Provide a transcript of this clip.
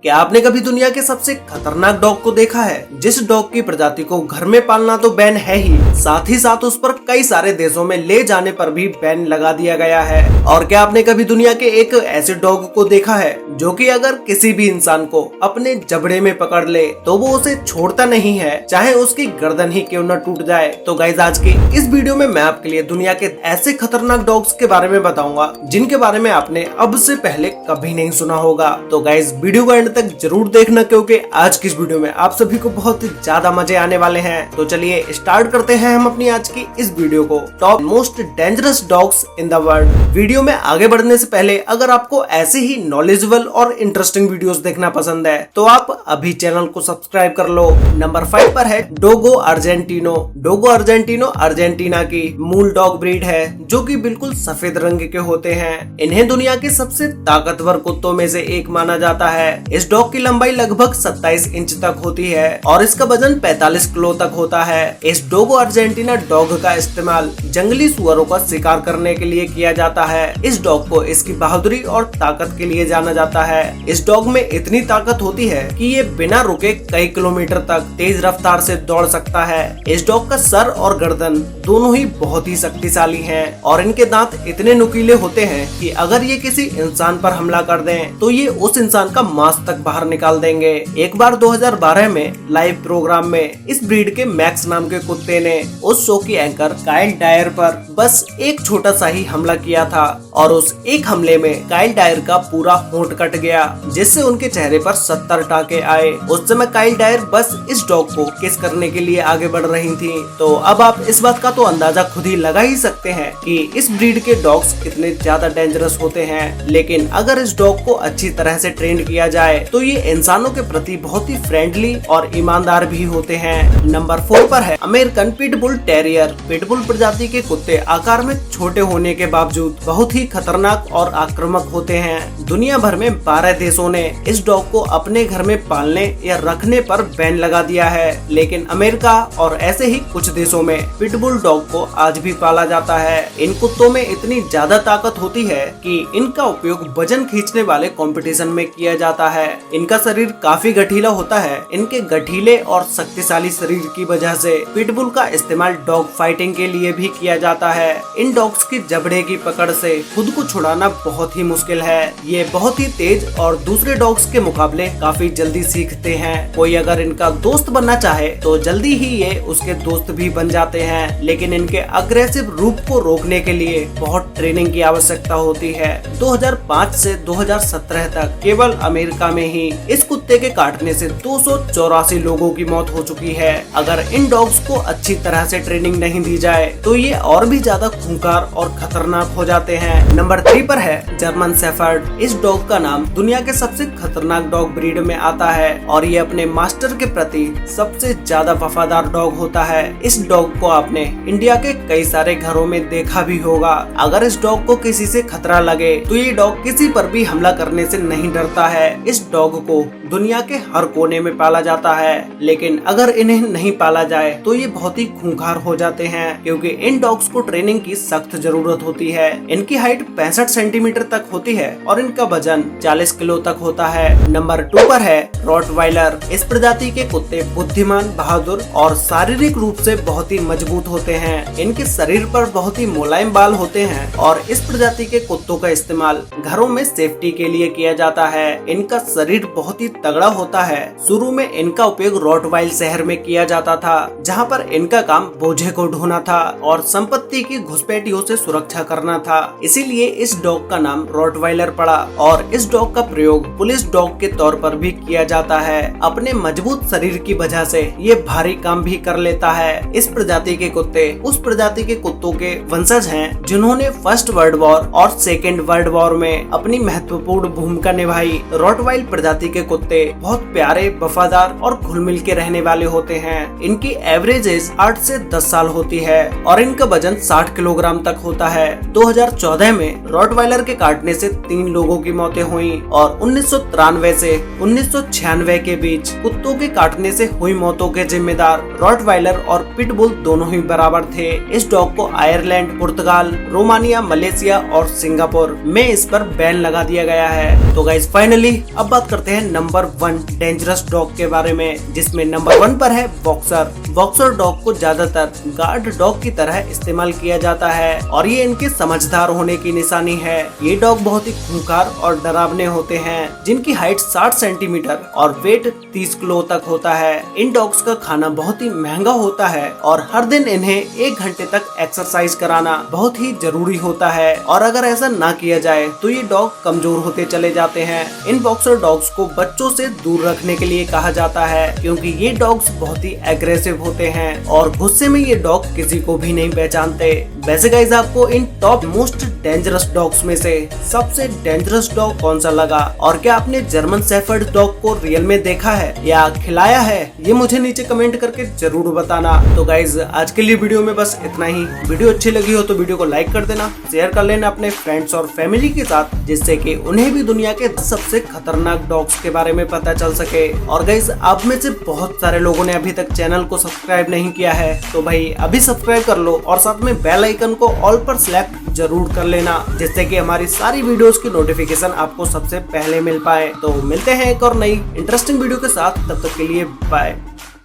क्या आपने कभी दुनिया के सबसे खतरनाक डॉग को देखा है, जिस डॉग की प्रजाति को घर में पालना तो बैन है ही, साथ ही साथ उस पर कई सारे देशों में ले जाने पर भी बैन लगा दिया गया है। और क्या आपने कभी दुनिया के एक ऐसे डॉग को देखा है जो कि अगर किसी भी इंसान को अपने जबड़े में पकड़ ले तो वो उसे छोड़ता नहीं है, चाहे उसकी गर्दन ही क्यों न टूट जाए। तो गाइस, आज की इस वीडियो में मैं आपके लिए दुनिया के ऐसे खतरनाक डॉग्स के बारे में बताऊंगा जिनके बारे में आपने अब से पहले कभी नहीं सुना होगा। तो गाइस, वीडियो को एंड तक जरूर देखना, क्योंकि आज की इस वीडियो में आप सभी को बहुत ही ज्यादा मजे आने वाले हैं। तो चलिए स्टार्ट करते हैं हम अपनी आज की इस वीडियो को, top most dangerous dogs in the world. Video में आगे बढ़ने से पहले अगर आपको ऐसे ही नॉलेजेबल और इंटरेस्टिंग वीडियोस देखना पसंद है तो आप अभी चैनल को सब्सक्राइब कर लो। नंबर 5 पर है डोगो अर्जेंटिनो। डोगो अर्जेंटिनो अर्जेंटीना की मूल डॉग ब्रीड है जो कि बिल्कुल सफेद रंग के होते हैं। इन्हें दुनिया के सबसे ताकतवर कुत्तों में से एक माना जाता है। इस डॉग की लंबाई लगभग 27 इंच तक होती है और इसका वजन 45 किलो तक होता है। इस डोगो अर्जेंटीना डॉग का इस्तेमाल जंगली सुअरों का शिकार करने के लिए किया जाता है। इस डॉग को इसकी बहादुरी और ताकत के लिए जाना जाता है। इस डॉग में इतनी ताकत होती है कि ये बिना रुके कई किलोमीटर तक तेज रफ्तार से दौड़ सकता है। इस डॉग का सर और गर्दन दोनों ही बहुत ही शक्तिशाली हैं और इनके दांत इतने नुकीले होते हैं कि अगर ये किसी इंसान पर हमला कर दें तो ये उस इंसान का मांस तक बाहर निकाल देंगे। एक बार 2012 में लाइव प्रोग्राम में इस ब्रीड के मैक्स नाम के कुत्ते ने उस शो की एंकर काइल डायर पर बस एक छोटा सा ही हमला किया था और उस एक हमले में काइल डायर का पूरा होंठ कट गया, जिससे उनके चेहरे पर 70 टाके आए। उस समय काइल डायर बस इस डॉग को किस करने के लिए आगे बढ़ रही थी। तो अब आप इस बात का तो अंदाजा खुद ही लगा ही सकते हैं कि इस ब्रीड के डॉग्स कितने ज्यादा डेंजरस होते हैं। लेकिन अगर इस डॉग को अच्छी तरह से ट्रेन किया जाए तो ये इंसानों के प्रति बहुत ही फ्रेंडली और ईमानदार भी होते हैं। नंबर 4 पर है अमेरिकन पिटबुल टेरियर। पिटबुल प्रजाति के कुत्ते आकार में छोटे होने के बावजूद बहुत ही खतरनाक और आक्रामक होते हैं। दुनिया भर में 12 देशों ने इस डॉग को अपने घर में पालने या रखने पर बैन लगा दिया है, लेकिन अमेरिका और ऐसे ही कुछ देशों में पिटबुल डॉग को आज भी पाला जाता है। इन कुत्तों में इतनी ज्यादा ताकत होती है कि इनका उपयोग वजन खींचने वाले कंपटीशन में किया जाता है। इनका शरीर काफी गठीला होता है। इनके गठीले और शक्तिशाली शरीर की वजह से पिटबुल का इस्तेमाल डॉग फाइटिंग के लिए भी किया जाता है। इन डॉग्स की जबड़े की पकड़ से खुद को छुड़ाना बहुत ही मुश्किल है। ये बहुत ही तेज और दूसरे डॉग्स के मुकाबले काफी जल्दी सीखते हैं। कोई अगर इनका दोस्त बनना चाहे तो जल्दी ही ये उसके दोस्त भी बन जाते हैं, लेकिन इनके अग्रेसिव रूप को रोकने के लिए बहुत ट्रेनिंग की आवश्यकता होती है। 2005 से 2017 तक केवल अमेरिका में ही इस कुत्ते के काटने से 284 लोगों की मौत हो चुकी है। अगर इन डॉग्स को अच्छी तरह से ट्रेनिंग नहीं दी जाए तो ये और भी ज्यादा खूंखार और खतरनाक हो जाते हैं। नंबर 3 पर है जर्मन शेफर्ड। इस डॉग का नाम दुनिया के सबसे खतरनाक डॉग ब्रीड में आता है और ये अपने मास्टर के प्रति सबसे ज्यादा वफादार डॉग होता है। इस डॉग को आपने इंडिया के कई सारे घरों में देखा भी होगा। अगर इस डॉग को किसी से खतरा लगे तो ये डॉग किसी पर भी हमला करने से नहीं डरता है। इस डॉग को दुनिया के हर कोने में पाला जाता है, लेकिन अगर इन्हें नहीं पाला जाए तो ये बहुत ही खूंखार हो जाते हैं, क्योंकि इन डॉग्स को ट्रेनिंग की सख्त जरूरत होती है। इनकी हाइट 65 सेंटीमीटर तक होती है और इनका वजन 40 किलो तक होता है। नंबर 2 पर है रॉटवाइलर। इस प्रजाति के कुत्ते बुद्धिमान, बहादुर और शारीरिक रूप से बहुत ही मजबूत होते हैं। इनके शरीर पर बहुत ही मुलायम बाल होते हैं और इस प्रजाति के कुत्तों का इस्तेमाल घरों में सेफ्टी के लिए किया जाता है। इनका शरीर बहुत ही तगड़ा होता है। शुरू में इनका उपयोग रॉटवाइल शहर में किया जाता था, जहां पर इनका काम बोझे को ढोना था और संपत्ति की घुसपैठियों से सुरक्षा करना था। इसीलिए इस डॉग का नाम रॉटवाइलर पड़ा और इस डॉग का प्रयोग पुलिस डॉग के तौर पर भी किया जाता है। अपने मजबूत शरीर की वजह से ये भारी काम भी कर लेता है। इस प्रजाति के कुत्ते उस प्रजाति के कुत्तों के वंशज हैं जिन्होंने फर्स्ट वर्ल्ड वॉर और सेकेंड वर्ल्ड वॉर में अपनी महत्वपूर्ण भूमिका निभाई। रॉटवाइल प्रजाति के कुत्ते बहुत प्यारे, वफादार और घुल मिल के रहने वाले होते हैं। इनकी एवरेज एज 8 से 10 साल होती है और इनका वजन 60 किलोग्राम तक होता है। 2014 में रॉटवाइलर के काटने से 3 लोगों की मौतें हुई और 1993 से 1996 के बीच कुत्तों के काटने से हुई मौतों के जिम्मेदार रॉटवाइलर और पिटबुल दोनों ही बराबर थे। इस डॉग को आयरलैंड, पुर्तगाल, रोमानिया, मलेशिया और सिंगापुर में इस पर बैन लगा दिया गया है। तो गाइस, फाइनली अब बात करते हैं नंबर 1 डेंजरस डॉग के बारे में, जिसमें नंबर 1 पर है बॉक्सर। बॉक्सर डॉग को ज्यादातर गार्ड डॉग की तरह इस्तेमाल किया जाता है और ये इनके समझदार होने की निशानी है। ये डॉग बहुत ही खूंखार और डरावने होते हैं, जिनकी हाइट 60 सेंटीमीटर और वेट 30 किलो तक होता है। इन डॉग्स का खाना बहुत ही महंगा होता है और हर दिन इन्हें 1 घंटे तक एक्सरसाइज कराना बहुत ही जरूरी होता है, और अगर ऐसा ना किया जाए तो ये डॉग कमजोर होते चले जाते हैं। इन बॉक्सर डॉग्स को बच्चों से दूर रखने के लिए कहा जाता है, क्योंकि ये डॉग्स बहुत ही एग्रेसिव होते हैं और गुस्से में ये डॉग किसी को भी नहीं पहचानते। वैसे गाइस, आपको इन टॉप मोस्ट डेंजरस डॉग्स में से सबसे डेंजरस डॉग कौन सा लगा, और क्या आपने जर्मन शेफर्ड डॉग को रियल में देखा है या खिलाया है, ये मुझे नीचे कमेंट करके जरूर बताना। तो गाइस, आज के लिए वीडियो में बस इतना ही। वीडियो अच्छी लगी हो तो वीडियो को लाइक कर देना, शेयर कर लेना अपने फ्रेंड्स और फैमिली के साथ, जिससे कि उन्हें भी दुनिया के सबसे खतरनाक डॉग्स के बारे में पता चल सके। और गाइस, आप में से बहुत सारे लोगों ने अभी तक चैनल को सब्सक्राइब नहीं किया है, तो भाई अभी सब्सक्राइब कर लो और साथ में बेल आइकन को ऑल पर सिलेक्ट जरूर कर लेना, जिससे कि हमारी सारी वीडियोस की नोटिफिकेशन आपको सबसे पहले मिल पाए। तो मिलते हैं एक और नई इंटरेस्टिंग वीडियो के साथ, तब तक के लिए बाय।